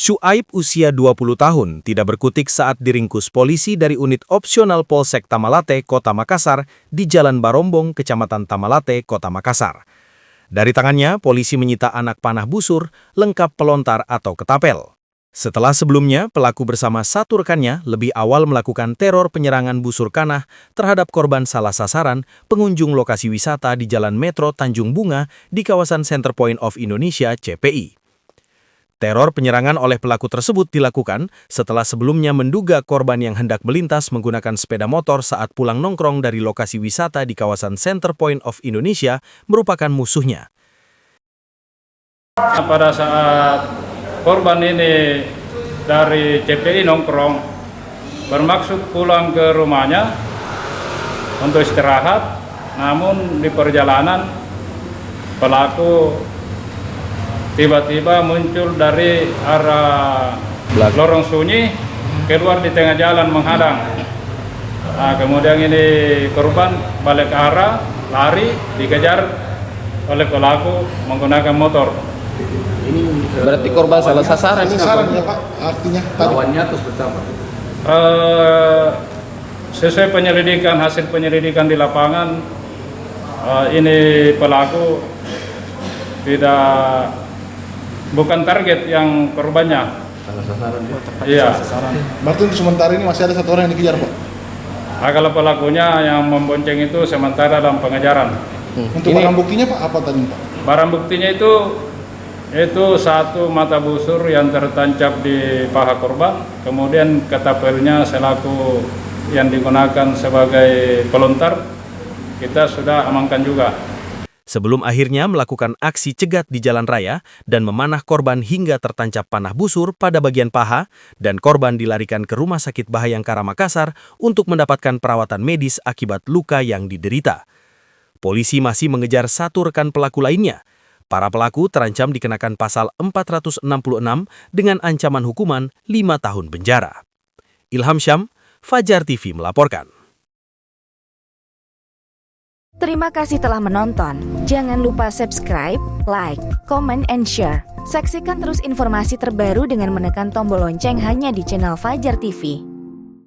Syuaib usia 20 tahun tidak berkutik saat diringkus polisi dari unit opsional Polsek Tamalate, Kota Makassar di Jalan Barombong, Kecamatan Tamalate, Kota Makassar. Dari tangannya, polisi menyita anak panah busur lengkap pelontar atau ketapel. Setelah sebelumnya, pelaku bersama satu rekannya lebih awal melakukan teror penyerangan busur kanah terhadap korban salah sasaran pengunjung lokasi wisata di Jalan Metro Tanjung Bunga di kawasan Center Point of Indonesia (CPI). Teror penyerangan oleh pelaku tersebut dilakukan setelah sebelumnya menduga korban yang hendak melintas menggunakan sepeda motor saat pulang nongkrong dari lokasi wisata di kawasan Center Point of Indonesia merupakan musuhnya. Pada saat korban ini dari CPI nongkrong, bermaksud pulang ke rumahnya untuk istirahat, namun di perjalanan pelaku tiba-tiba muncul dari arah lorong sunyi, keluar di tengah jalan menghadang. Nah, kemudian ini korban balik ke arah, lari, dikejar oleh pelaku menggunakan motor. Ini berarti korban salah sasaran ini sasaran ya Pak, artinya lawannya terus pertama. Sesuai hasil penyelidikan di lapangan, ini pelaku bukan target yang korbannya. Salah sasaran dia. Iya. Berarti untuk sementara ini masih ada satu orang yang dikejar Pak? Nah, kalau pelakunya yang membonceng itu sementara dalam pengejaran. Untuk barang buktinya Pak, apa tadi Pak? Barang buktinya itu satu mata busur yang tertancap di paha korban, kemudian ketapelnya selaku yang digunakan sebagai pelontar, kita sudah amankan juga. Sebelum akhirnya melakukan aksi cegat di jalan raya dan memanah korban hingga tertancap panah busur pada bagian paha, dan korban dilarikan ke Rumah Sakit Bhayangkara Makassar untuk mendapatkan perawatan medis akibat luka yang diderita. Polisi masih mengejar satu rekan pelaku lainnya. Para pelaku terancam dikenakan pasal 466 dengan ancaman hukuman 5 tahun penjara. Ilham Syam, Fajar TV melaporkan. Terima kasih telah menonton. Jangan lupa subscribe, like, comment, and share. Saksikan terus informasi terbaru dengan menekan tombol lonceng hanya di channel Fajar TV.